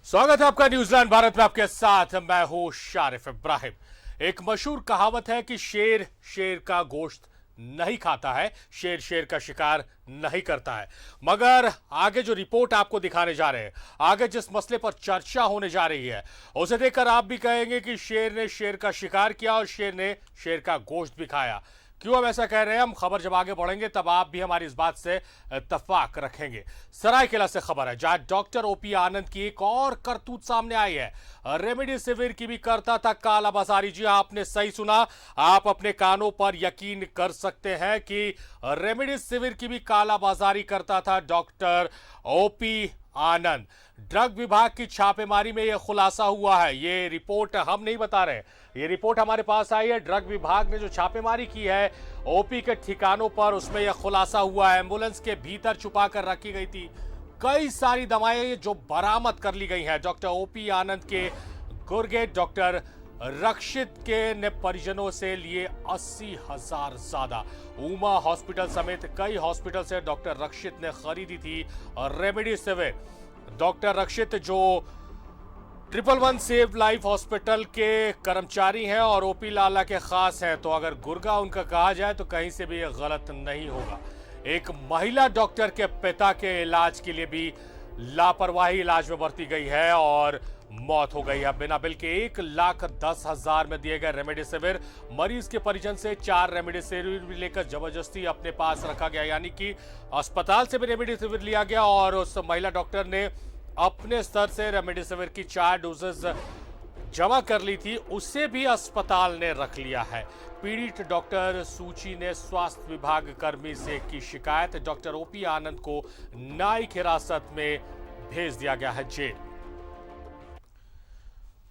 स्वागत है आपका न्यूजीलैंड भारत में। आपके साथ मैं हूं शारिफ इब्राहिम। एक मशहूर कहावत है कि शेर शेर का गोश्त नहीं खाता है, शेर शेर का शिकार नहीं करता है। मगर आगे जो रिपोर्ट आपको दिखाने जा रहे हैं, आगे जिस मसले पर चर्चा होने जा रही है, उसे देखकर आप भी कहेंगे कि शेर ने शेर का शिकार किया और शेर ने शेर का गोश्त भी खाया। क्यों हम ऐसा कह रहे हैं? हम खबर जब आगे बढ़ेंगे तब आप भी हमारी इस बात से इत्तेफाक रखेंगे। सरायकेला से खबर है, जहां डॉक्टर ओपी आनंद की एक और करतूत सामने आई है। रेमडेसिविर की भी करता था कालाबाजारी। जी हां, आपने सही सुना। आप अपने कानों पर यकीन कर सकते हैं कि रेमडेसिविर की भी कालाबाजारी करता था डॉक्टर ओपी आनंद। ड्रग विभाग की छापेमारी में यह खुलासा हुआ है। ये रिपोर्ट हम नहीं बता रहे, ये रिपोर्ट हमारे पास आई है। ड्रग विभाग ने जो छापेमारी की है ओपी के ठिकानों पर, उसमें यह खुलासा हुआ है एम्बुलेंस के भीतर छुपा कर रखी गई थी कई सारी दवाएं जो बरामद कर ली गई हैं। डॉक्टर ओपी आनंद के गुर्गे डॉक्टर रक्षित के ने परिजनों से लिए 80,000 ज्यादा। उमा हॉस्पिटल समेत कई हॉस्पिटल से डॉक्टर रक्षित ने खरीदी थी रेमडेसिविर। डॉक्टर रक्षित जो 111 सेव लाइफ हॉस्पिटल के कर्मचारी हैं और ओपी लाला के खास हैं, तो अगर गुर्गा उनका कहा जाए तो कहीं से भी यह गलत नहीं होगा। एक महिला डॉक्टर के पिता के इलाज के लिए भी लापरवाही इलाज में भर्ती गई है और मौत हो गई है। बिना बिल के 1,10,000 में दिए गए रेमडेसिविर, मरीज के परिजन से 4 रेमडेसिविर लेकर जबरदस्ती अपने पास रखा गया। यानी कि अस्पताल से भी रेमडेसिविर लिया गया और उस महिला डॉक्टर ने अपने स्तर से रेमडेसिविर की 4 डोजेस जमा कर ली थी, उसे भी अस्पताल ने रख लिया है। पीड़ित डॉक्टर सूची ने स्वास्थ्य विभाग कर्मी से की शिकायत। डॉक्टर ओपी आनंद को न्यायिक हिरासत में भेज दिया गया है जेल।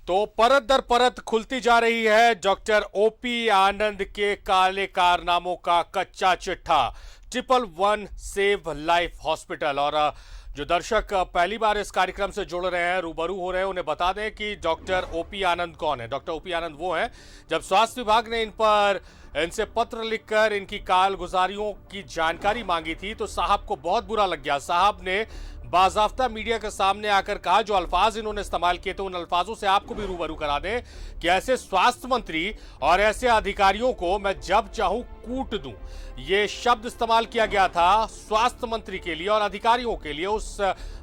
तो परत दर परत खुलती जा रही है डॉक्टर ओपी आनंद के काले कारनामों का कच्चा चिट्ठा। 111 सेव लाइफ हॉस्पिटल। और जो दर्शक पहली बार इस कार्यक्रम से जुड़ रहे हैं, रूबरू हो रहे हैं, उन्हें बता दें कि डॉक्टर ओपी आनंद कौन है। डॉक्टर ओपी आनंद वो हैं जब स्वास्थ्य विभाग ने इनसे पत्र लिखकर इनकी कालगुजारियों की जानकारी मांगी थी तो साहब को बहुत बुरा लग गया। साहब ने बाजाफ्ता मीडिया के सामने आकर कहा, जो अल्फाज इन्होंने इस्तेमाल किए थे उन अल्फाजों से आपको भी रूबरू करा दें कि ऐसे स्वास्थ्य मंत्री और ऐसे अधिकारियों को मैं जब चाहूं कूट दूं। ये शब्द इस्तेमाल किया गया था स्वास्थ्य मंत्री के लिए और अधिकारियों के लिए, उस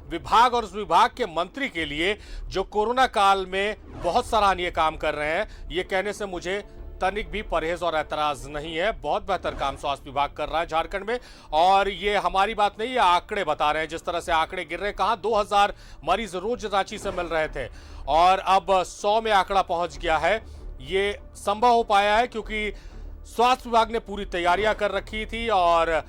विभाग और उस विभाग के मंत्री के लिए जो कोरोना काल में बहुत सराहनीय काम कर रहे हैं। ये कहने से मुझे तनिक भी परहेज और ऐतराज नहीं है। बहुत बेहतर काम स्वास्थ्य विभाग कर रहा है झारखंड में। और ये हमारी बात नहीं, ये आंकड़े बता रहे हैं। जिस तरह से आंकड़े गिर रहे, कहां 2,000 मरीज रोज रांची से मिल रहे थे और अब 100 में आंकड़ा पहुंच गया है। ये संभव हो पाया है क्योंकि स्वास्थ्य विभाग ने पूरी तैयारियां कर रखी थी और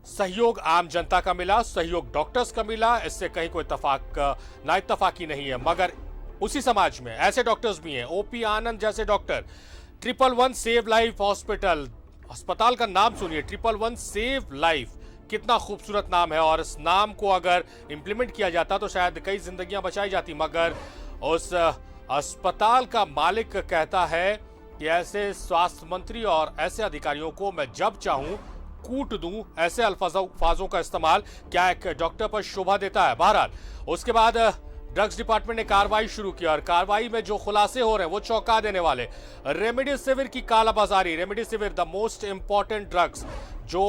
सहयोग आम जनता का मिला, सहयोग डॉक्टर्स का मिला। इससे कहीं कोई ना इत्तफाकी नहीं है। मगर उसी समाज में ऐसे डॉक्टर्स भी हैं, ओपी आनंद जैसे डॉक्टर। 111 सेव लाइफ हॉस्पिटल, अस्पताल का नाम सुनिए, 111 सेव लाइफ, कितना खूबसूरत नाम है। और इस नाम को अगर इंप्लीमेंट किया जाता तो शायद कई जिंदगियां बचाई जाती। मगर उस अस्पताल का मालिक कहता है कि ऐसे स्वास्थ्य मंत्री और ऐसे अधिकारियों को मैं जब चाहूं कूट दूं। ऐसे अल्फाजों का इस्तेमाल क्या एक डॉक्टर पर शोभा देता है? बहरहाल उसके बाद ड्रग्स डिपार्टमेंट ने कार्रवाई शुरू की और कार्रवाई में जो खुलासे हो रहे हैं वो चौंका देने वाले। रेमडेसिविर की कालाबाजारी, remdesivir the most important drugs, जो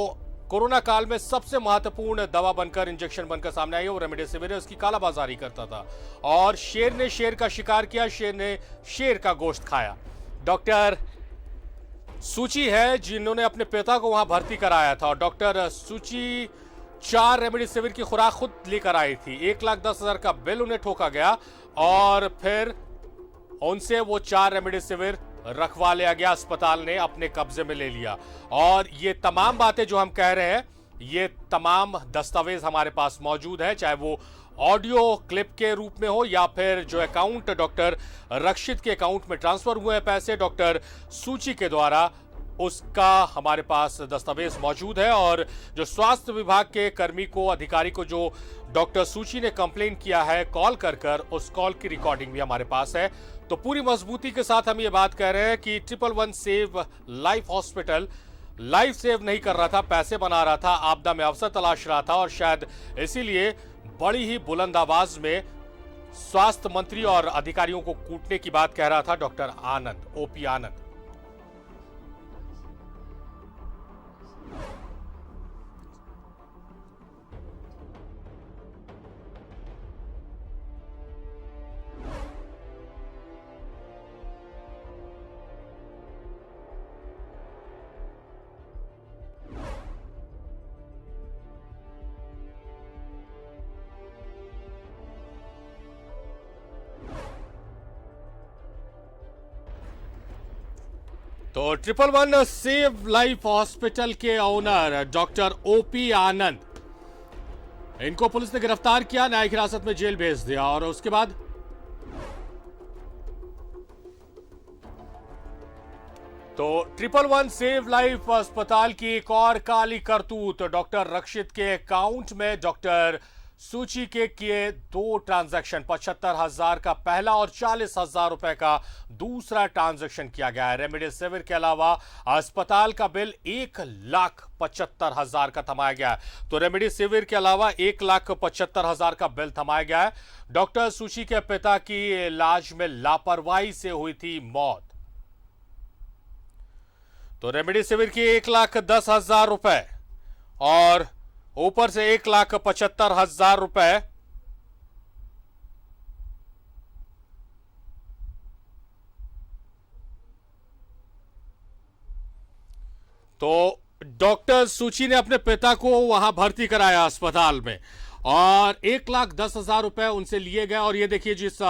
कोरोना काल में सबसे महत्वपूर्ण दवा बनकर, इंजेक्शन बनकर सामने आई है, वो रेमडेसिविर है, उसकी कालाबाजारी करता था। और शेर ने शेर का शिकार किया, शेर ने शेर का गोश्त खाया। डॉक्टर सूची है जिन्होंने अपने पिता को वहां भर्ती कराया था और डॉक्टर सूची 4 रेमडेसिविर की खुराक खुद लेकर आई थी। 1,10,000 का बिल उन्हें ठोका गया और फिर उनसे वो 4 रेमडेसिविर रखवा लिया गया। अस्पताल ने अपने कब्जे में ले लिया। और ये तमाम बातें जो हम कह रहे हैं, ये तमाम दस्तावेज हमारे पास मौजूद है, चाहे वो ऑडियो क्लिप के रूप में हो या फिर जो अकाउंट डॉक्टर रक्षित के अकाउंट में ट्रांसफर हुए हैं पैसे डॉक्टर सूची के द्वारा, उसका हमारे पास दस्तावेज मौजूद है। और जो स्वास्थ्य विभाग के कर्मी को, अधिकारी को जो डॉक्टर सूची ने कंप्लेन किया है कॉल कर, उस कॉल की रिकॉर्डिंग भी हमारे पास है। तो पूरी मजबूती के साथ हम ये बात कह रहे हैं कि 111 save life hospital life save नहीं कर रहा था, पैसे बना रहा था, आपदा में अवसर तलाश रहा था और शायद इसीलिए बड़ी ही बुलंद आवाज में स्वास्थ्य मंत्री और अधिकारियों को कूटने की बात कह रहा था डॉक्टर आनंद, ओपी आनंद। तो 111 सेव लाइफ हॉस्पिटल के ओनर डॉक्टर ओपी आनंद, इनको पुलिस ने गिरफ्तार किया, न्यायिक हिरासत में जेल भेज दिया और उसके बाद तो 111 सेव लाइफ अस्पताल की एक और काली करतूत। डॉक्टर रक्षित के अकाउंट में डॉक्टर सूची के किए दो ट्रांजैक्शन, 75,000 का पहला और 40,000 रुपए का दूसरा ट्रांजैक्शन किया गया है। रेमडेसिविर के अलावा अस्पताल का बिल 1,75,000 का थमाया गया है। तो रेमडेसिविर के अलावा 1,75,000 का बिल थमाया गया है। डॉक्टर सूची के पिता की इलाज में लापरवाही से हुई थी मौत। तो रेमडेसिविर की 1,10,000 रुपए और ऊपर से 1,75,000 रुपए तो डॉक्टर सूची ने अपने पिता को वहां भर्ती कराया अस्पताल में और 1,10,000 रुपए उनसे लिए गए। और ये देखिए, जिस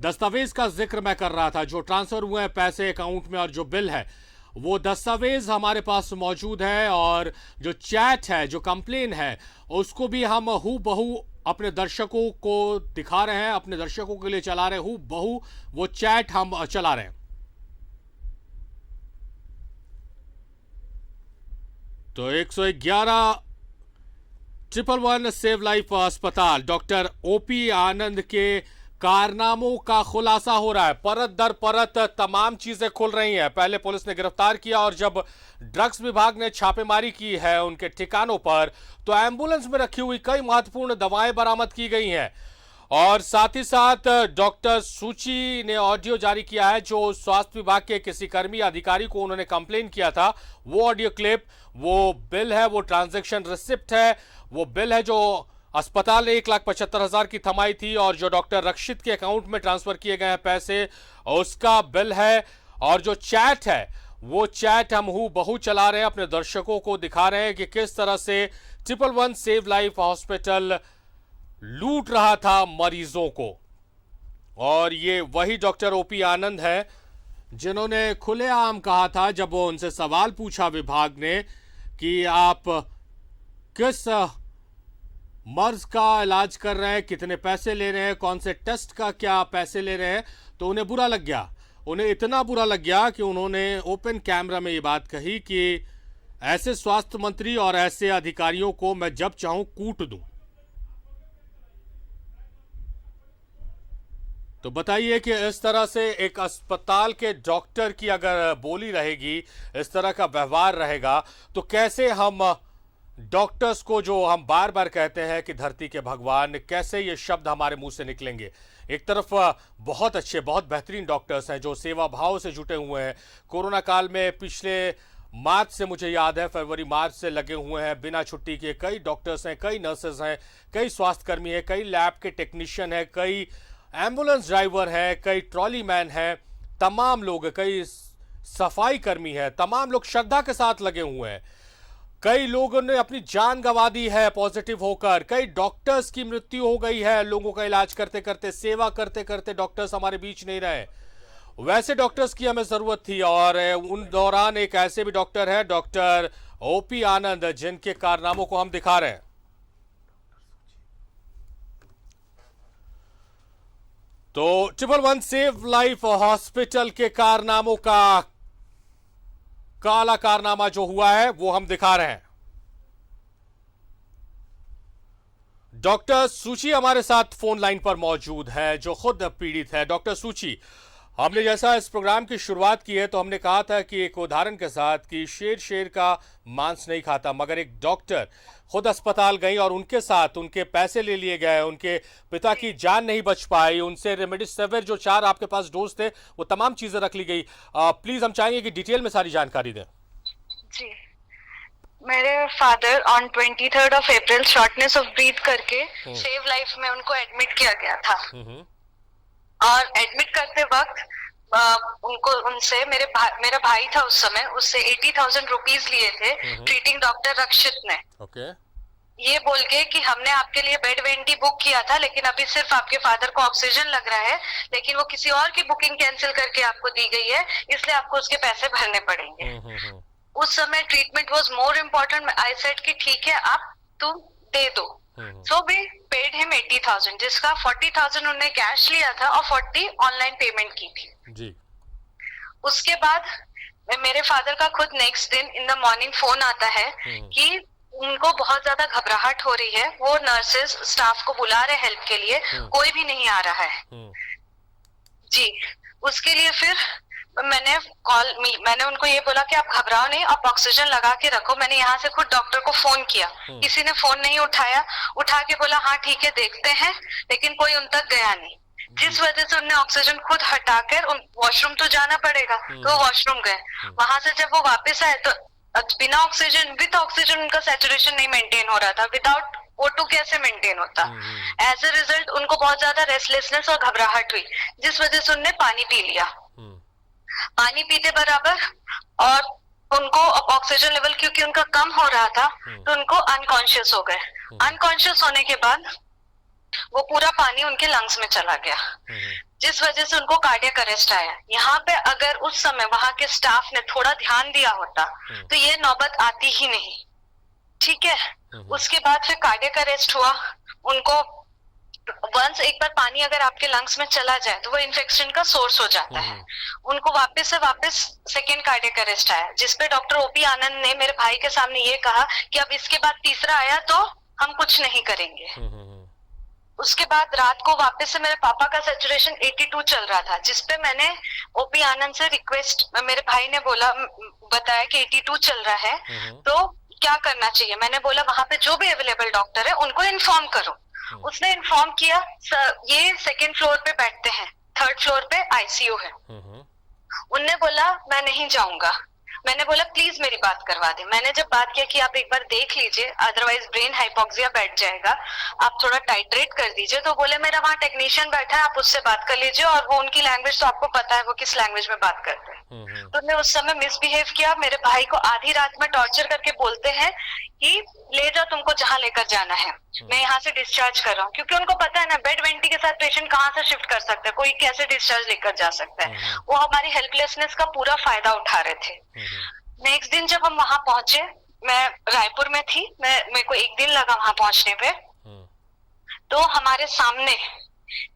दस्तावेज का जिक्र मैं कर रहा था, जो ट्रांसफर हुए हैं पैसे अकाउंट में और जो बिल है, वो दस्तावेज हमारे पास मौजूद है। और जो चैट है, जो कंप्लेन है, उसको भी हम हू बहू अपने दर्शकों को दिखा रहे हैं, अपने दर्शकों के लिए चला रहे हैं। हू बहू वो चैट हम चला रहे हैं। तो 111 111 सेव लाइफ अस्पताल डॉक्टर ओपी आनंद के कारनामों का खुलासा हो रहा है। परत दर परत तमाम चीजें खुल रही हैं। पहले पुलिस ने गिरफ्तार किया और जब ड्रग्स विभाग ने छापेमारी की है उनके ठिकानों पर, तो एम्बुलेंस में रखी हुई कई महत्वपूर्ण दवाएं बरामद की गई हैं। और साथ ही साथ डॉक्टर सूची ने ऑडियो जारी किया है, जो स्वास्थ्य विभाग के किसी कर्मी अधिकारी को उन्होंने कंप्लेन किया था। वो ऑडियो क्लिप, वो बिल है, वो ट्रांजैक्शन रिसिप्ट है, वो बिल है जो अस्पताल ने 1,75,000 की थमाई थी और जो डॉक्टर रक्षित के अकाउंट में ट्रांसफर किए गए हैं पैसे, उसका बिल है। और जो चैट है, वो चैट हम हू बहू चला रहे हैं, अपने दर्शकों को दिखा रहे हैं कि किस तरह से 111 सेव लाइफ हॉस्पिटल लूट रहा था मरीजों को। और ये वही डॉक्टर ओपी आनंद है जिन्होंने खुलेआम कहा था, जब वो उनसे सवाल पूछा विभाग ने कि आप किस मर्ज का इलाज कर रहे हैं, कितने पैसे ले रहे हैं, कौन से टेस्ट का क्या पैसे ले रहे हैं, तो उन्हें बुरा लग गया। उन्हें इतना बुरा लग गया कि उन्होंने ओपन कैमरा में ये बात कही कि ऐसे स्वास्थ्य मंत्री और ऐसे अधिकारियों को मैं जब चाहूं कूट दूं। तो बताइए कि इस तरह से एक अस्पताल के डॉक्टर की अगर बोली रहेगी, इस तरह का व्यवहार रहेगा, तो कैसे हम डॉक्टर्स को, जो हम बार बार कहते हैं कि धरती के भगवान, कैसे ये शब्द हमारे मुंह से निकलेंगे। एक तरफ बहुत अच्छे, बहुत बेहतरीन डॉक्टर्स हैं जो सेवा भाव से जुटे हुए हैं। कोरोना काल में पिछले मार्च से, मुझे याद है फरवरी मार्च से लगे हुए हैं बिना छुट्टी के। कई डॉक्टर्स हैं, कई नर्सेज हैं, कई स्वास्थ्यकर्मी हैं, कई लैब के टेक्नीशियन हैं, कई एम्बुलेंस ड्राइवर हैं, कई ट्रॉली मैन हैं, तमाम लोग, कई सफाई कर्मी हैं, तमाम लोग श्रद्धा के साथ लगे हुए हैं। कई लोगों ने अपनी जान गंवा दी है पॉजिटिव होकर, कई डॉक्टर्स की मृत्यु हो गई है लोगों का इलाज करते करते, सेवा करते करते डॉक्टर्स हमारे बीच नहीं रहे। वैसे डॉक्टर्स की हमें जरूरत थी और उन दौरान एक ऐसे भी डॉक्टर है, डॉक्टर ओपी आनंद, जिनके कारनामों को हम दिखा रहे हैं। तो 111 सेव लाइफ हॉस्पिटल के कारनामों का काला कारनामा जो हुआ है वो हम दिखा रहे हैं। डॉक्टर सूची हमारे साथ फोन लाइन पर मौजूद है, जो खुद पीड़ित है। डॉक्टर सूची, हमने जैसा इस प्रोग्राम की शुरुआत की है तो हमने कहा था कि एक उदाहरण के साथ कि शेर शेर का मांस नहीं खाता, मगर एक डॉक्टर खुद अस्पताल गई और उनके साथ उनके पैसे ले लिए गए, उनके पिता की जान नहीं बच पाई, उनसे रेमडेसिविर जो 4 आपके पास डोज थे वो तमाम चीजें रख ली गई। प्लीज हम चाहेंगे कि डिटेल में सारी जानकारी दें। जी, मेरे father on 23rd of April shortness of breath करके सेव लाइफ में उनको एडमिट किया गया था। और एडमिट करते वक्त उनको उनसे मेरा भाई था उस समय, उससे 80,000 रुपीज लिए थे ट्रीटिंग डॉक्टर रक्षित ने। ये बोल के कि हमने आपके लिए बेड वेंटी बुक किया था, लेकिन अभी सिर्फ आपके फादर को ऑक्सीजन लग रहा है, लेकिन वो किसी और की बुकिंग कैंसिल करके आपको दी गई है, इसलिए आपको उसके पैसे भरने पड़ेंगे। उस समय treatment was more important. I said कि ठीक है, आप तुम दे दो। सो वी पेड हिम 80,000, जिसका 40,000 उन्होंने कैश लिया था और 40 ऑनलाइन पेमेंट की थी जी। उसके बाद मेरे फादर का खुद नेक्स्ट दिन इन द मॉर्निंग फोन आता है कि उनको बहुत ज्यादा घबराहट हो रही है, वो नर्सेस स्टाफ को बुला रहे हेल्प के लिए, कोई भी नहीं आ रहा है जी। उसके लिए फिर मैंने उनको ये बोला कि आप घबराओ नहीं, आप ऑक्सीजन लगा के रखो। मैंने यहाँ से खुद डॉक्टर को फोन किया, किसी ने फोन नहीं उठाया। उठा के बोला हाँ ठीक है देखते हैं, लेकिन कोई उन तक गया नहीं। जिस वजह से उन्हें ऑक्सीजन खुद हटाकर वॉशरूम तो जाना पड़ेगा, तो वो वॉशरूम गए। वहां से जब वो वापस आए तो बिना ऑक्सीजन, विद ऑक्सीजन उनका सैचुरेशन नहीं मेंटेन हो रहा था। विदाउट O2 कैसे मेंटेन होता। एज ए रिजल्ट उनको बहुत ज्यादा रेस्टलेसनेस और घबराहट हुई, जिस वजह से उन्होंने पानी पी लिया। पानी पीते बराबर और उनको ऑक्सीजन लेवल क्योंकि उनका कम हो रहा था, तो उनको अनकॉन्शियस हो गए। अनकॉन्शियस होने के बाद वो पूरा पानी उनके लंग्स में चला गया, जिस वजह से उनको कार्डियक अरेस्ट आया। यहाँ पे अगर उस समय वहां के स्टाफ ने थोड़ा ध्यान दिया होता तो ये नौबत आती ही नहीं, ठीक है। उसके बाद फिर कार्डियक अरेस्ट हुआ उनको। वंस एक बार पानी अगर आपके लंग्स में चला जाए तो वो इन्फेक्शन का सोर्स हो जाता है। उनको वापस सेकेंड कार्डियक अरेस्ट आया, जिसपे डॉक्टर ओपी आनंद ने मेरे भाई के सामने ये कहा कि अब इसके बाद तीसरा आया तो हम कुछ नहीं करेंगे। उसके बाद रात को वापस से मेरे पापा का सैचुरेशन 82 चल रहा था, जिसपे मैंने ओपी आनंद से रिक्वेस्ट, मेरे भाई ने बताया कि 82 चल रहा है तो क्या करना चाहिए। मैंने बोला वहां पे जो भी अवेलेबल डॉक्टर है उनको इन्फॉर्म करो। उसने इन्फॉर्म किया ये सेकंड फ्लोर पे बैठते हैं, थर्ड फ्लोर पे आईसीयू है। उनने बोला मैं नहीं जाऊंगा। मैंने बोला प्लीज मेरी बात करवा दे। मैंने जब बात किया कि आप एक बार देख लीजिए, अदरवाइज ब्रेन हाइपोक्सिया बैठ जाएगा, आप थोड़ा टाइट्रेट कर दीजिए, तो बोले मेरा वहाँ टेक्नीशियन बैठा है, आप उससे बात कर लीजिए, और वो उनकी लैंग्वेज तो आपको पता है वो किस लैंग्वेज में बात करते हैं। तो उन्होंने उस समय मिसबिहेव किया, मेरे भाई को आधी रात में टॉर्चर करके बोलते हैं कि ले जाओ तुमको जहाँ लेकर जाना है, मैं यहाँ से डिस्चार्ज कर रहा हूँ। क्योंकि उनको पता है ना बेड वेंटी के साथ पेशेंट कहाँ से शिफ्ट कर सकता है, कोई कैसे डिस्चार्ज लेकर जा सकता है। वो हमारी हेल्पलेसनेस का पूरा फायदा उठा रहे थे। नेक्स्ट दिन जब हम वहां पहुंचे, मैं रायपुर में थी, मेरे को एक दिन लगा वहां पहुंचने पे, तो हमारे सामने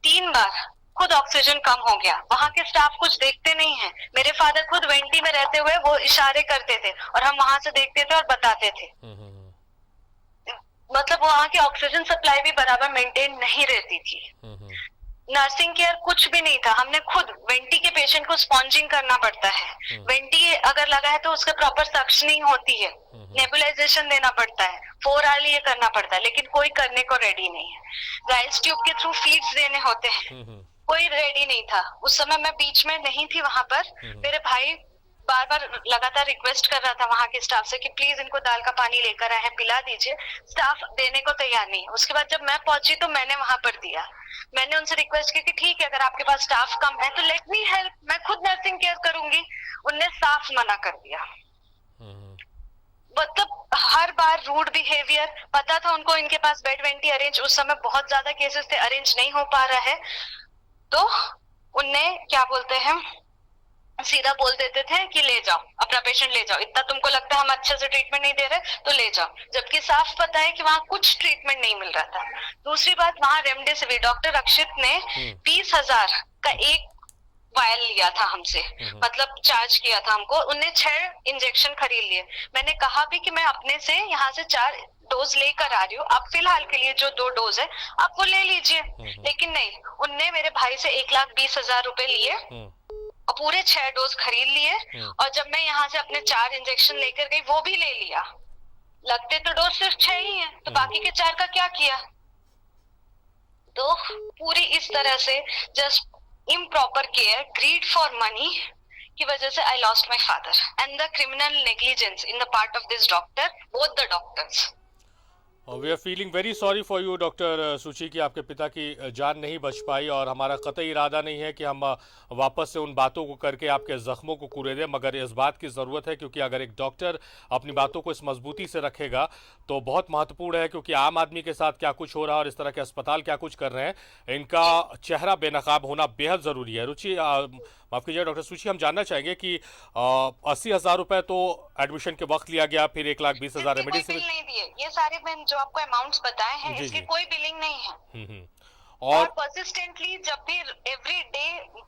3 बार खुद ऑक्सीजन कम हो गया। वहां के स्टाफ कुछ देखते नहीं है। मेरे फादर खुद वेंटी में रहते हुए वो इशारे करते थे और हम वहां से देखते थे और बताते थे। मतलब वहां की ऑक्सीजन सप्लाई भी बराबर मेंटेन नहीं रहती थी। नर्सिंग केयर कुछ भी नहीं था। हमने खुद वेंटी के पेशेंट को स्पॉन्जिंग करना पड़ता है। वेंटी अगर लगा है तो उसका प्रॉपर सक्शनिंग होती है, नेबुलाइजेशन देना पड़ता है, 4 आवर ये करना पड़ता है, लेकिन कोई करने को रेडी नहीं है। राइस ट्यूब के थ्रू फीड्स देने होते हैं, कोई रेडी नहीं था। उस समय मैं बीच में नहीं थी वहां पर। मेरे भाई बार बार लगातार रिक्वेस्ट कर रहा था वहां के स्टाफ से कि प्लीज इनको दाल का पानी लेकर आए हैं, पिला दीजिए। स्टाफ देने को तैयार नहीं। उसके बाद जब मैं पहुंची तो मैंने वहां पर दिया। मैंने उनसे रिक्वेस्ट की कि ठीक है अगर आपके पास स्टाफ कम है तो लेट मी हेल्प, मैं खुद नर्सिंग केयर करूंगी। उनने साफ मना कर दिया। मतलब हर बार रूड बिहेवियर। पता था उनको इनके पास बेड वेंटी अरेंज, उस समय बहुत ज्यादा केसेस थे, अरेंज नहीं हो पा रहा है, तो उनने क्या बोलते हैं सीधा बोल देते थे कि ले जाओ अपना पेशेंट ले जाओ, इतना तुमको लगता है हम अच्छे से ट्रीटमेंट नहीं दे रहे तो ले जाओ, जबकि साफ पता है कि वहाँ कुछ ट्रीटमेंट नहीं मिल रहा था। दूसरी बात, वहाँ रेमडेसिविर डॉक्टर रक्षित ने 20,000 का एक वायल लिया था हमसे, मतलब चार्ज किया था हमको। उनने 6 इंजेक्शन खरीद लिए। मैंने कहा भी कि मैं अपने से यहाँ से 4 डोज लेकर आ रही हूँ, आप फिलहाल के लिए जो 2 डोज है आप वो ले लीजिए। लेकिन नहीं, उनने मेरे भाई से 1,20,000 रुपए लिए और पूरे 6 डोज खरीद लिए। और जब मैं यहाँ से अपने 4 इंजेक्शन लेकर गई वो भी ले लिया। लगते तो डोज सिर्फ 6 ही है, तो बाकी के 4 का क्या किया? तो पूरी इस तरह से just improper care, greed for money की वजह से I lost my father and the criminal negligence in the part of this doctor, both the doctors. We are feeling very sorry for you doctor Suchi कि आपके पिता की जान नहीं बच पाई, और हमारा कतई इरादा नहीं है कि हम वापस से उन बातों को करके आपके ज़ख्मों को कुरे दें, मगर इस बात की ज़रूरत है क्योंकि अगर एक डॉक्टर अपनी बातों को इस मजबूती से रखेगा तो बहुत महत्वपूर्ण है, क्योंकि आम आदमी के साथ क्या कुछ हो रहा है और इस तरह के अस्पताल क्या कुछ कर रहे हैं, इनका चेहरा बेनकाब होना बेहद ज़रूरी है। रुचि, माफ़ कीजिए डॉक्टर सुची, हम जानना चाहेंगे कि 80,000 रुपये तो एडमिशन के वक्त लिया गया, फिर 1,20,000 रेमेडी बिल नहीं दिए, ये सारे मैंने जो आपको अमाउंट्स बताए हैं जी, इसकी जी। कोई बिलिंग नहीं है। और और परसिस्टेंटली जब भी एवरी डे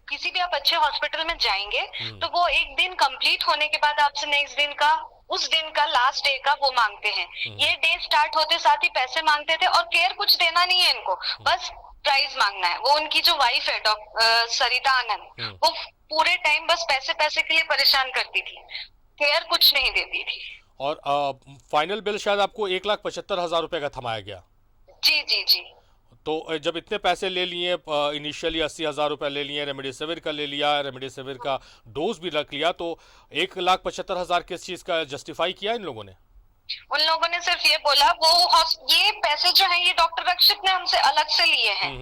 किसी भी आप अच्छे हॉस्पिटल में जाएंगे तो वो एक दिन कंप्लीट होने के बाद आपसे नेक्स्ट दिन का, उस दिन का, लास्ट डे का वो मांगते हैं। ये डे स्टार्ट होते साथ ही पैसे मांगते थे, और केयर कुछ देना नहीं है इनको, बस प्राइज मांगना है। वो उनकी जो वाइफ है डॉक्टर सरिता आनंद, वो पूरे टाइम बस पैसे पैसे के लिए परेशान करती थी, केयर कुछ नहीं देती थी। और फाइनल बिल शायद आपको 1,75,000 रुपये का थमाया गया। जी जी जी। तो जब इतने पैसे ले लिए, इनिशियली 80,000 रुपये ले लिए, रेमडेसिविर का ले लिया, रेमडेसिविर का डोज भी रख लिया, तो 1,75,000 किस चीज का जस्टिफाई किया इन लोगों ने? उन लोगों ने सिर्फ ये बोला, ये पैसे जो है ये डॉक्टर रक्षित ने हमसे अलग से लिए हैं,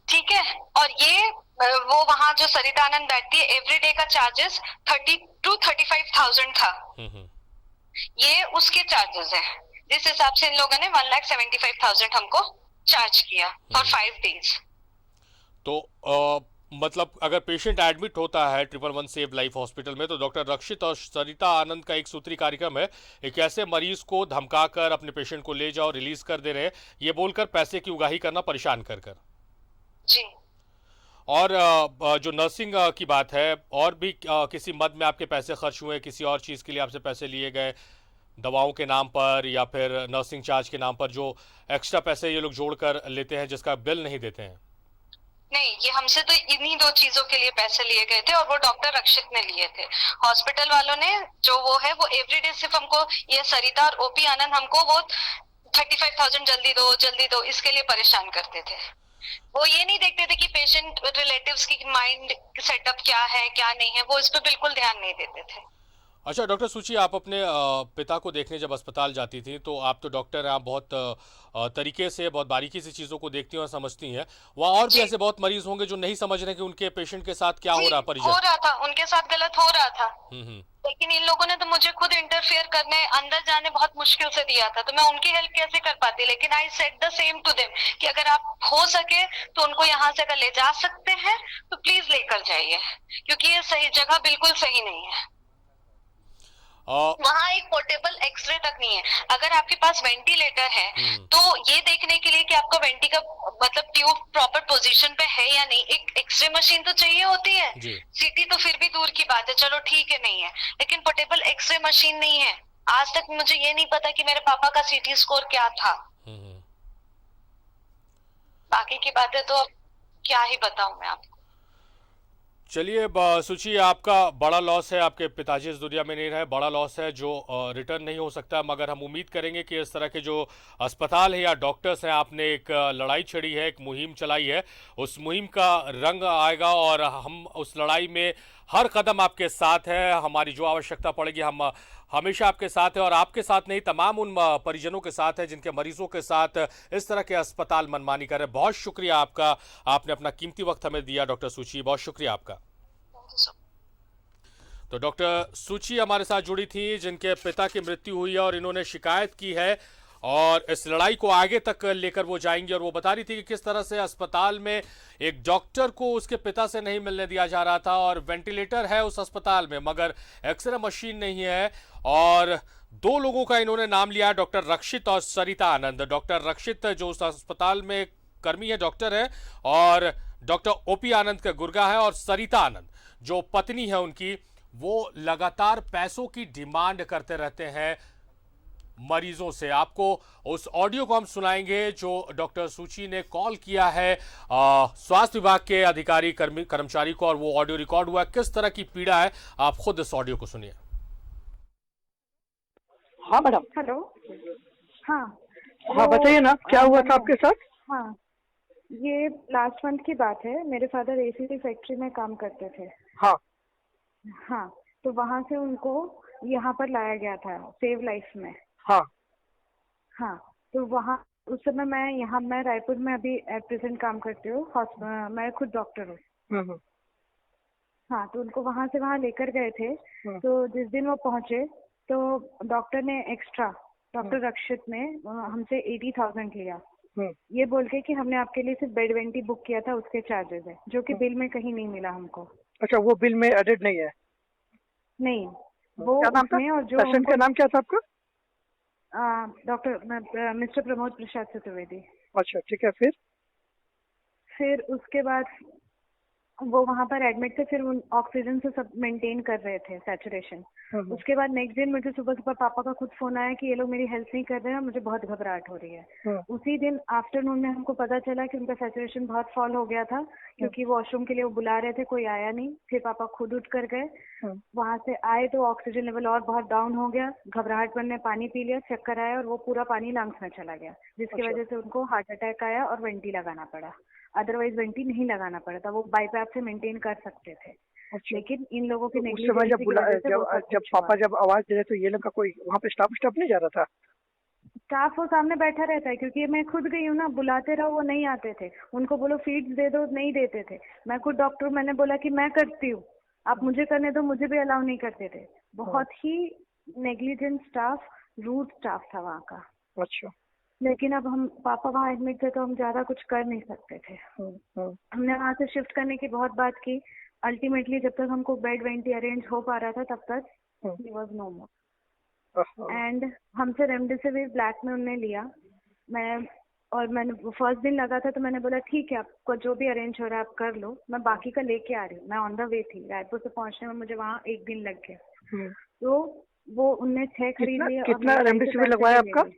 ठीक है, और ये वो वहाँ जो सरिता आनंद बैठती है, एवरीडे का चार्जेस 30 to 35,000 था, ये उसके चार्जेस है। जिस हिसाब से इन लोगों ने 1,75,000 हमको चार्ज किया फॉर 5 days। तो मतलब अगर पेशेंट एडमिट होता है 111 सेव लाइफ हॉस्पिटल में, तो डॉक्टर रक्षित और सरिता आनंद का एक सूत्री कार्यक्रम है, एक ऐसे मरीज को धमकाकर अपने पेशेंट को ले जाओ, रिलीज कर दे रहे हैं, ये बोलकर पैसे की उगाही करना, परेशान कर कर। जी। और जो नर्सिंग की बात है, और भी किसी मद में आपके पैसे खर्च हुए, किसी और चीज़ के लिए आपसे पैसे लिए गए, दवाओं के नाम पर या फिर नर्सिंग चार्ज के नाम पर, जो एक्स्ट्रा पैसे ये लोग जोड़कर लेते हैं जिसका बिल नहीं देते हैं? नहीं, ये हमसे तो इन्हीं 2 चीजों के लिए पैसे लिए गए थे, और वो डॉक्टर रक्षित ने लिए थे। हॉस्पिटल वालों ने जो वो है, वो एवरीडे सिर्फ हमको, ये सरिता और ओपी आनंद हमको वो 35,000 जल्दी दो इसके लिए परेशान करते थे। वो ये नहीं देखते थे कि पेशेंट रिलेटिव्स की माइंड सेटअप क्या है क्या नहीं है, वो इस पे बिल्कुल ध्यान नहीं देते थे। अच्छा डॉक्टर सुची, आप अपने पिता को देखने जब अस्पताल जाती थी, तो आप तो डॉक्टर हैं, आप बहुत तरीके से, बहुत बारीकी से चीज़ों को देखती हैं और समझती हैं। वहाँ और भी ऐसे बहुत मरीज होंगे जो नहीं समझ रहे कि उनके पेशेंट के साथ क्या हो रहा, परिजन हो रहा था, उनके साथ गलत हो रहा था। लेकिन इन लोगों ने तो मुझे खुद इंटरफेयर करने, अंदर जाने बहुत मुश्किल से दिया था, तो मैं उनकी हेल्प कैसे कर पाती। लेकिन I said the same to them कि अगर आप हो सके तो उनको यहाँ से अगर ले जा सकते हैं तो प्लीज लेकर जाइए, क्योंकि ये सही जगह बिल्कुल सही नहीं है। वहाँ एक पोर्टेबल एक्सरे तक नहीं है। अगर आपके पास वेंटिलेटर है तो ये देखने के लिए कि आपका वेंटी का मतलब ट्यूब प्रॉपर पोजीशन पे है या नहीं, एक एक्सरे मशीन तो चाहिए होती है। सीटी तो फिर भी दूर की बात है, चलो ठीक है नहीं है, लेकिन पोर्टेबल एक्सरे मशीन नहीं है। आज तक मुझे ये नहीं पता कि मेरे पापा का सीटी स्कोर क्या था। बाकी की बातें तो क्या ही बताऊं मैं आपको। चलिए सुची, आपका बड़ा लॉस है, आपके पिताजी इस दुनिया में नहीं रहे, बड़ा लॉस है जो रिटर्न नहीं हो सकता, मगर हम उम्मीद करेंगे कि इस तरह के जो अस्पताल है या डॉक्टर्स हैं, आपने एक लड़ाई छेड़ी है, एक मुहिम चलाई है, उस मुहिम का रंग आएगा और हम उस लड़ाई में हर कदम आपके साथ है। हमारी जो आवश्यकता पड़ेगी हम हमेशा आपके साथ है, और आपके साथ नहीं, तमाम उन परिजनों के साथ है जिनके मरीजों के साथ इस तरह के अस्पताल मनमानी कर रहे हैं। बहुत शुक्रिया आपका, आपने अपना कीमती वक्त हमें दिया डॉक्टर सुची, बहुत शुक्रिया आपका। तो डॉक्टर सुची हमारे साथ जुड़ी थी, जिनके पिता की मृत्यु हुई है और इन्होंने शिकायत की है और इस लड़ाई को आगे तक लेकर वो जाएंगी। और वो बता रही थी कि किस तरह से अस्पताल में एक डॉक्टर को उसके पिता से नहीं मिलने दिया जा रहा था, और वेंटिलेटर है उस अस्पताल में मगर एक्सरे मशीन नहीं है। और 2 लोगों का इन्होंने नाम लिया, डॉक्टर रक्षित और सरिता आनंद। डॉक्टर रक्षित जो उस अस्पताल में कर्मी है, डॉक्टर है, और डॉक्टर ओपी आनंद का गुर्गा है, और सरिता आनंद जो पत्नी है उनकी, वो लगातार पैसों की डिमांड करते रहते हैं मरीजों से। आपको उस ऑडियो को हम सुनाएंगे जो डॉक्टर सुची ने कॉल किया है स्वास्थ्य विभाग के अधिकारी कर्मचारी को, और वो ऑडियो रिकॉर्ड हुआ, किस तरह की पीड़ा है, आप खुद इस ऑडियो को सुनिए। हाँ मैडम। हेलो। हाँ। हाँ, बताइए ना क्या हुआ था आपके साथ? हाँ, ये लास्ट मंथ की बात है। मेरे फादर एसीटी फैक्ट्री में काम करते थे। हाँ। हाँ, तो वहां से उनको यहाँ पर लाया गया था सेव लाइफ में। हाँ। हाँ, तो वहाँ उस समय मैं रायपुर में अभी एट प्रेजेंट काम करती हूँ। मैं खुद डॉक्टर हूँ। हम्म। हाँ, तो उनको वहां से वहां लेकर गए थे। हम्म। तो जिस दिन वो पहुंचे तो डॉक्टर ने डॉक्टर रक्षित ने हमसे 80,000 लिया। ये बोल के कि हमने आपके लिए सिर्फ बेड वेंटी बुक किया था, उसके चार्जेस है, जो कि बिल में कहीं नहीं मिला हमको। अच्छा, वो बिल में एडेड नहीं है? नहीं, वो क्या नाम था? उसमें और जो पेशेंट का नाम क्या था आपका? डॉक्टर मिस्टर प्रमोद प्रसाद चतुर्वेदी। अच्छा, ठीक है। फिर उसके बाद वो वहां पर एडमिट थे। फिर उन ऑक्सीजन से सब मेंटेन कर रहे थे सैचुरेशन। उसके बाद नेक्स्ट दिन मुझे सुबह सुबह पापा का खुद फोन आया कि ये लोग मेरी हेल्प नहीं कर रहे हैं, मुझे बहुत घबराहट हो रही है। उसी दिन आफ्टरनून में हमको पता चला कि उनका सैचुरेशन बहुत फॉल हो गया था, क्योंकि वॉशरूम के लिए वो बुला रहे थे, कोई आया नहीं। फिर पापा खुद उठ कर गए, वहां से आए तो ऑक्सीजन लेवल और बहुत डाउन हो गया। घबराहट में पानी पी लिया, चक्कर आया और वो पूरा पानी लंग्स में चला गया, जिसकी वजह से उनको हार्ट अटैक आया और वेंटी लगाना पड़ा। अदरवाइज वेंटी नहीं लगाना पड़ा था, वो बाईपैप से मेंटेन कर सकते थे। अच्छा। लेकिन इन लोगों की तो उस समय जब पापा जब आवाज दे रहे तो ये लोग का कोई वहाँ पे स्टाफ नहीं जा रहा था? स्टाफ वो सामने बैठा रहता है, क्योंकि मैं खुद गई हूँ ना। बुलाते रहो, वो नहीं आते थे। उनको बोलो फीड्स दे दो, नहीं देते थे। मैं खुद डॉक्टर, मैंने बोला कि मैं करती हूँ, आप मुझे करने दो, मुझे भी अलाउ नहीं करते थे। बहुत ही नेग्लिजेंट स्टाफ, रूड स्टाफ था वहाँ का। अच्छा। लेकिन अब हम पापा वहाँ एडमिट थे तो हम ज्यादा कुछ कर नहीं सकते थे। हमने वहाँ से शिफ्ट करने की बहुत बात की। अल्टीमेटली जब तक हमको बेड वेंटी अरेंज हो पा रहा था तब तक ही वाज नो मोर। एंड हमसे रेमडेसिविर ब्लैक में उन्होंने लिया। मैंने फर्स्ट दिन लगा था तो मैंने बोला ठीक है, आपको जो भी अरेंज हो रहा है आप कर लो, मैं बाकी का लेके आ रही हूँ। मैं ऑन द वे थी, रायपुर से पहुंचने में मुझे वहाँ 1 दिन लग गया। तो वो उनने 6 खरीद लिए। कितना रेमडेसिविर लगवाया आपका?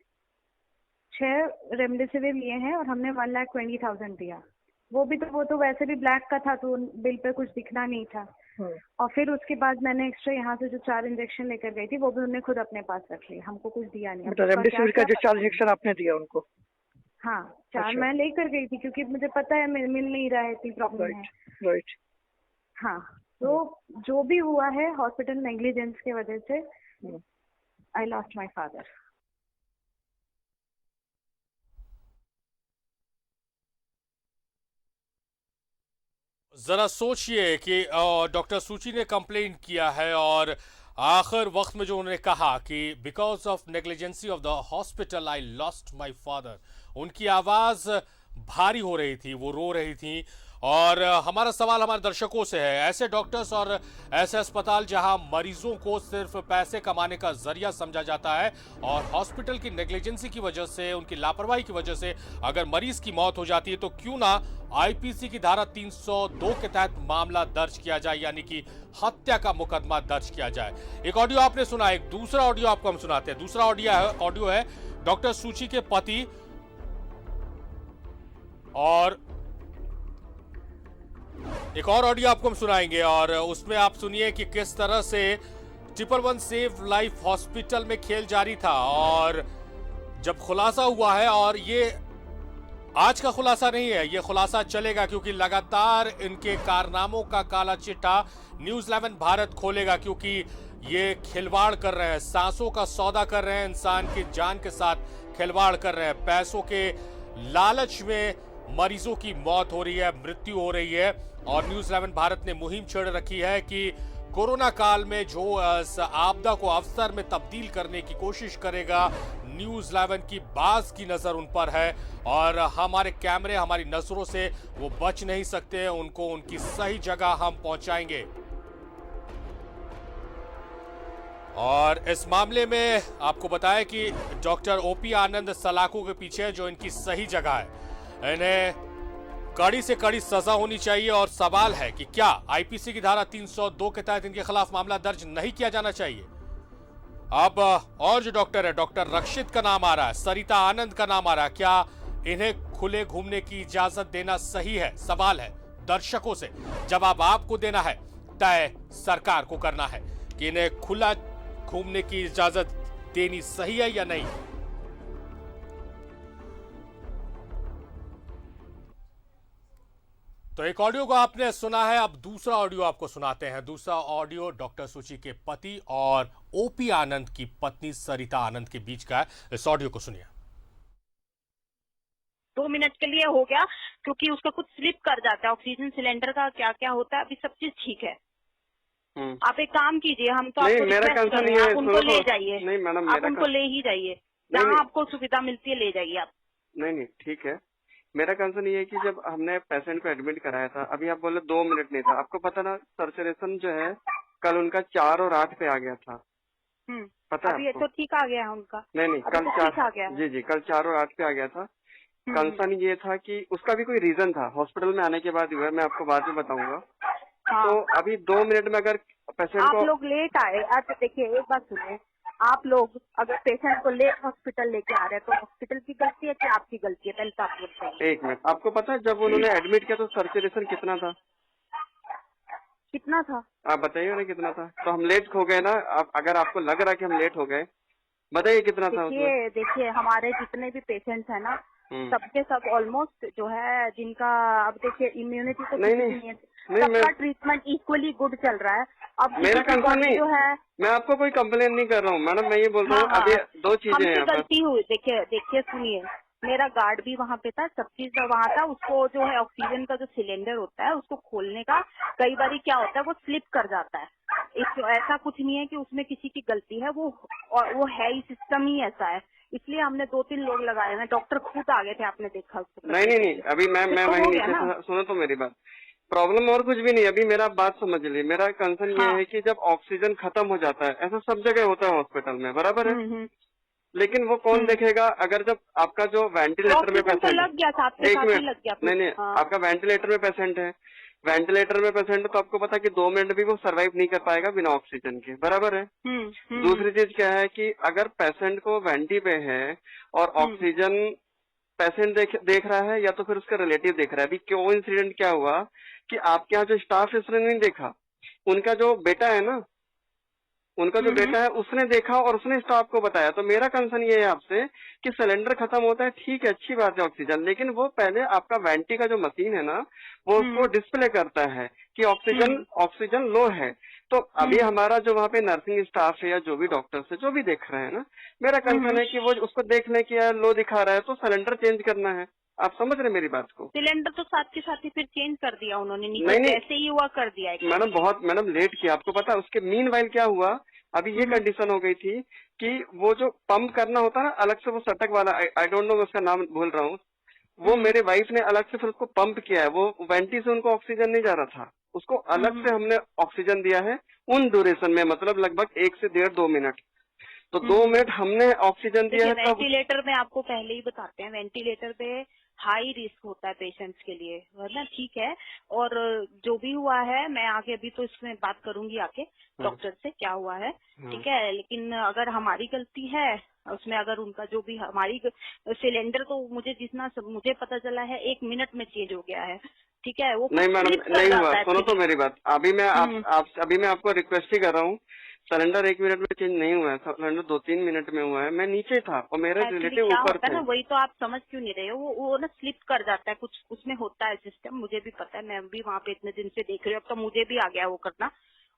6 रेमडेसिविर लिए हैं और हमने 1,20,000 दिया। वो तो वैसे भी ब्लैक का था, तो बिल पे कुछ दिखना नहीं था। और फिर उसके बाद मैंने एक्स्ट्रा यहाँ से जो 4 इंजेक्शन लेकर गई थी, वो भी उन्होंने खुद अपने पास रख लिए, हमको कुछ दिया नहीं। मतलब रेमडेसिविर का जो 4 इंजेक्शन आपने दिया उनको? हाँ, 4 मैं लेकर गई थी, क्योंकि मुझे पता है मिल नहीं रहा है, इतनी प्रॉब्लम है। राइट। हाँ, तो जो भी हुआ है हॉस्पिटल नेग्लिजेंस की वजह से, आई लॉस्ट माई फादर। जरा सोचिए कि डॉक्टर सूची ने कंप्लेंट किया है और आखिर वक्त में जो उन्होंने कहा कि because of negligence of the hospital I lost my father, उनकी आवाज भारी हो रही थी, वो रो रही थी। और हमारा सवाल हमारे दर्शकों से है, ऐसे डॉक्टर्स और ऐसे अस्पताल जहां मरीजों को सिर्फ पैसे कमाने का जरिया समझा जाता है और हॉस्पिटल की नेग्लिजेंसी की वजह से, उनकी लापरवाही की वजह से अगर मरीज की मौत हो जाती है तो क्यों ना आईपीसी की धारा 302 के तहत मामला दर्ज किया जाए, यानी कि हत्या का मुकदमा दर्ज किया जाए। एक ऑडियो आपने सुना, एक दूसरा ऑडियो आपको हम सुनाते हैं। दूसरा ऑडियो है डॉक्टर सूची के पति, और एक और ऑडियो आपको हम सुनाएंगे और उसमें आप सुनिए कि किस तरह से 111 सेव लाइफ हॉस्पिटल में खेल जारी था और जब खुलासा हुआ है, और ये आज का खुलासा नहीं है, ये खुलासा चलेगा क्योंकि लगातार इनके कारनामों का काला चिट्ठा न्यूज़ 11 भारत खोलेगा, क्योंकि ये खिलवाड़ कर रहे हैं, सांसों का सौदा कर रहे हैं, इंसान की जान के साथ खिलवाड़ कर रहे हैं। पैसों के लालच में मरीजों की मौत हो रही है, मृत्यु हो रही है। और न्यूज़ 11 भारत ने मुहिम छेड़ रखी है कि कोरोना काल में जो इस आपदा को अवसर में तब्दील करने की कोशिश करेगा, न्यूज़ 11 की बाज की नजर उन पर है और हमारे कैमरे, हमारी नजरों से वो बच नहीं सकते। उनको उनकी सही जगह हम पहुंचाएंगे। और इस मामले में आपको बताएं कि डॉक्टर ओपी आनंद सलाखों के पीछे जो इनकी सही जगह है, इन्हें कड़ी से कड़ी सजा होनी चाहिए। और सवाल है कि क्या आईपीसी की धारा 302 के तहत इनके खिलाफ मामला दर्ज नहीं किया जाना चाहिए? अब और जो डॉक्टर है, डॉक्टर रक्षित का नाम आ रहा है, सरिता आनंद का नाम आ रहा है, क्या इन्हें खुले घूमने की इजाजत देना सही है? सवाल है दर्शकों से, जवाब आपको देना है, तय सरकार को करना है कि इन्हें खुला घूमने की इजाजत देनी सही है या नहीं। तो एक ऑडियो को आपने सुना है, अब दूसरा ऑडियो आपको सुनाते हैं। दूसरा ऑडियो डॉक्टर सुची के पति और ओपी आनंद की पत्नी सरिता आनंद के बीच का है। इस ऑडियो को सुनिए। 2 मिनट के लिए हो गया क्योंकि उसका कुछ स्लिप कर जाता है। ऑक्सीजन सिलेंडर का क्या क्या होता है, अभी सब चीज ठीक है। आप एक काम कीजिए, हम तो आपको रिक्वेस्ट कर रहे हैं, आप उनको ले जाइए। नहीं मैडम, आप उनको ले ही जाइए, जहाँ आपको सुविधा मिलती है ले जाइए आप। नहीं ठीक है। मेरा कंसर्न ये है कि जब हमने पेशेंट को एडमिट कराया था, अभी आप बोले 2 मिनट नहीं था, आपको पता ना सर्चुलेशन जो है कल उनका 4 और 8 पे आ गया था। पता है अभी आपको? तो ठीक आ गया है उनका। नहीं कल 4 जी कल 4 और 8 पे आ गया था। कंसर्न ये था कि उसका भी कोई रीजन था, हॉस्पिटल में आने के बाद हुआ है, मैं आपको बाद में बताऊंगा। तो अभी 2 मिनट में अगर पेशेंट को आप लोग लेट आए, अच्छा देखिए एक बात सुनिए, आप लोग अगर पेशेंट को लेट हॉस्पिटल लेके आ रहे हैं तो हॉस्पिटल की गलती है कि आपकी गलती है? पहले तो आप बताइए। 1 मिनट, आपको पता है जब उन्होंने एडमिट किया तो सर्कुलेशन कितना था? कितना था आप बताइए ना कितना था। तो हम लेट हो गए ना। आप अगर आपको लग रहा है कि हम लेट हो गए, बताइए कितना था उसमें। देखिए हमारे जितने भी पेशेंट्स हैं ना, सबके सब ऑलमोस्ट जो है जिनका, अब देखिए इम्यूनिटी तो नहीं है, सबका ट्रीटमेंट इक्वली गुड चल रहा है। अब मेरा कंसर्न नहीं जो है, मैं आपको कोई कंप्लेन नहीं कर रहा हूँ मैडम, मैं ये बोल रहा हूँ अभी 2 चीजें हैं। गलती हुई, देखिए सुनिए, मेरा गार्ड भी वहाँ पे था, सब चीज वहाँ था। उसको जो है ऑक्सीजन का जो सिलेंडर होता है उसको खोलने का कई बार क्या होता है वो स्लिप कर जाता है। ऐसा कुछ नहीं है कि उसमें किसी की गलती है, वो है ही, सिस्टम ही ऐसा है। इसलिए हमने 2-3 लोग लगाए हैं, डॉक्टर खुद आ गए थे, आपने देखा उसको। नहीं अभी मैं वहीं नीचे, सुनो तो मेरी बात, प्रॉब्लम और कुछ भी नहीं। अभी मेरा बात समझ लीजिए, मेरा कंसर्न ये है कि जब ऑक्सीजन खत्म हो जाता है, ऐसा सब जगह होता है हॉस्पिटल में, बराबर है, लेकिन वो कौन देखेगा? अगर जब आपका जो वेंटिलेटर में पेशेंट लग गया था, 1 मिनट, नहीं आपका वेंटिलेटर में पेशेंट है, वेंटिलेटर में पेशेंट, तो आपको पता है कि 2 मिनट भी वो सरवाइव नहीं कर पाएगा बिना ऑक्सीजन के, बराबर है। दूसरी चीज क्या है कि अगर पेशेंट को वेंटी पे है और ऑक्सीजन पेशेंट देख रहा है या तो फिर उसका रिलेटिव देख रहा है। अभी क्यों इंसिडेंट क्या हुआ कि आपके यहाँ जो स्टाफ है उसने नहीं देखा, उनका जो बेटा है ना, उनका जो बेटा है उसने देखा और उसने स्टाफ को बताया। तो मेरा कंसर्न ये है आपसे कि सिलेंडर खत्म होता है, ठीक है, अच्छी बात है ऑक्सीजन, लेकिन वो पहले आपका वेंटी का जो मशीन है ना वो उसको डिस्प्ले करता है कि ऑक्सीजन लो है। तो अभी हमारा जो वहाँ पे नर्सिंग स्टाफ है या जो भी डॉक्टर्स है जो भी देख रहे हैं ना, मेरा कंसर्न है कि वो उसको देखने की लो दिखा रहा है तो सिलेंडर चेंज करना है। आप समझ रहे मेरी बात को? सिलेंडर तो साथ के साथ ही फिर चेंज कर दिया उन्होंने, नहीं ऐसे ही हुआ कर दिया मैडम लेट किया। आपको पता है उसके मीनवाइल क्या हुआ? अभी ये कंडीशन हो गई थी कि वो जो पंप करना होता है ना अलग से, वो सटक वाला, आई डोंट नो, मैं उसका नाम भूल रहा हूँ, वो मेरे वाइफ ने अलग से फिर उसको पंप किया है। वो वेंटी से उनको ऑक्सीजन नहीं जा रहा था, उसको अलग से हमने ऑक्सीजन दिया है उन ड्यूरेशन में, मतलब लगभग 1 से 1.5-2 मिनट। तो 2 मिनट हमने ऑक्सीजन दिया है। वेंटिलेटर में आपको पहले ही बताते हैं, वेंटिलेटर पे हाई रिस्क होता है पेशेंट्स के लिए, वरना ठीक है। और जो भी हुआ है, मैं आगे अभी तो इसमें बात करूंगी आके डॉक्टर से क्या हुआ है, ठीक है। लेकिन अगर हमारी गलती है उसमें, अगर उनका जो भी, हमारी सिलेंडर तो मुझे पता चला है 1 मिनट में चेंज हो गया है, ठीक है। वो नहीं मैडम नहीं हुआ, सुनो तो मेरी बात। अभी मैं अभी मैं आपको रिक्वेस्ट ही कर रहा हूँ, सिलेंडर 1 मिनट में चेंज नहीं हुआ है, सिलेंडर 2-3 मिनट में हुआ है। मैं नीचे था और मेरे रिलेटिव ऊपर थे। वही तो आप समझ क्यों नहीं रहे हो, वो ना स्लिप कर जाता है, कुछ उसमें होता है सिस्टम, मुझे भी पता है, मैं भी वहाँ पे इतने दिन से देख रही हूँ, अब तो मुझे भी आ गया वो करना।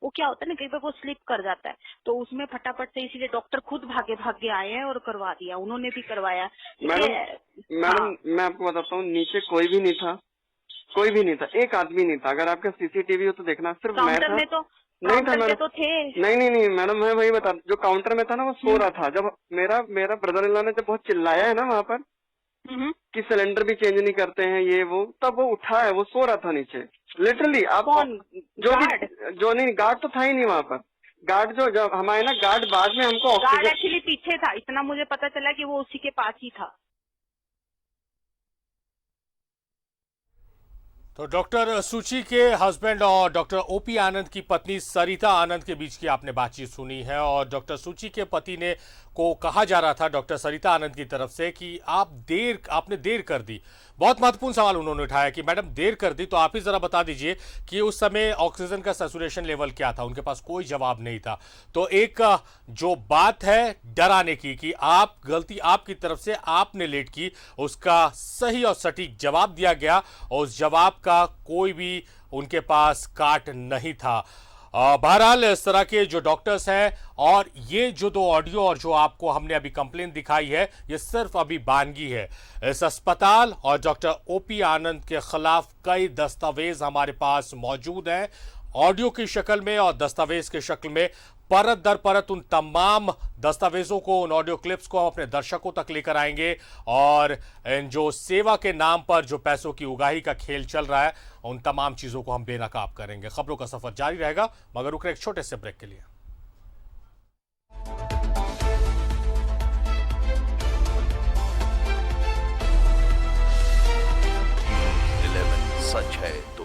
वो क्या होता है ना, कई बार वो स्लिप कर जाता है, तो उसमें फटाफट से, इसीलिए डॉक्टर खुद भागे आए हैं और करवा दिया, उन्होंने भी करवाया। मैडम मैं आपको बताता हूँ, नीचे कोई भी नहीं था, एक आदमी नहीं था। अगर आपका सीसीटीवी हो तो देखना, सिर्फ मैं था। नहीं था मैडम, तो थे। नहीं मैडम, मैं वही बता, जो काउंटर में था ना वो सो रहा था। जब मेरा ब्रदर इन लॉ ने जब बहुत चिल्लाया है ना वहाँ पर कि सिलेंडर भी चेंज नहीं करते हैं ये वो, तब वो उठा है, वो सो रहा था नीचे लिटरली। आप जो नहीं, गार्ड तो था ही नहीं वहाँ पर। गार्ड जो हमारे ना, गार्ड बाद में हमको गार्ड एक्चुअली पीछे था, इतना मुझे पता चला कि वो उसी के पास ही था। तो डॉक्टर सुची के हस्बैंड और डॉक्टर ओपी आनंद की पत्नी सरिता आनंद के बीच की आपने बातचीत सुनी है। और डॉक्टर सुची के पति को कहा जा रहा था डॉक्टर सरिता आनंद की तरफ से कि आपने देर कर दी, बहुत महत्वपूर्ण सवाल उन्होंने उठाया कि मैडम देर कर दी, तो आप ही जरा बता दीजिए कि उस समय ऑक्सीजन का सैचुरेशन लेवल क्या था। उनके पास कोई जवाब नहीं था। तो एक जो बात है डराने की कि आप गलती आपकी तरफ से, आपने लेट की, उसका सही और सटीक जवाब दिया गया और उस जवाब का कोई भी उनके पास काट नहीं था। बहरहाल इस तरह के जो डॉक्टर्स हैं, और ये जो दो ऑडियो और जो आपको हमने अभी कंप्लेंट दिखाई है, ये सिर्फ अभी बानगी है। इस अस्पताल और डॉक्टर ओपी आनंद के खिलाफ कई दस्तावेज हमारे पास मौजूद हैं, ऑडियो की शक्ल में और दस्तावेज की शक्ल में। परत दर परत उन तमाम दस्तावेजों को, उन ऑडियो क्लिप्स को हम अपने दर्शकों तक लेकर आएंगे और इन जो सेवा के नाम पर जो पैसों की उगाही का खेल चल रहा है, उन तमाम चीजों को हम बेनकाब करेंगे। खबरों का सफर जारी रहेगा, मगर रुक रहे एक छोटे से ब्रेक के लिए। 11 सच है।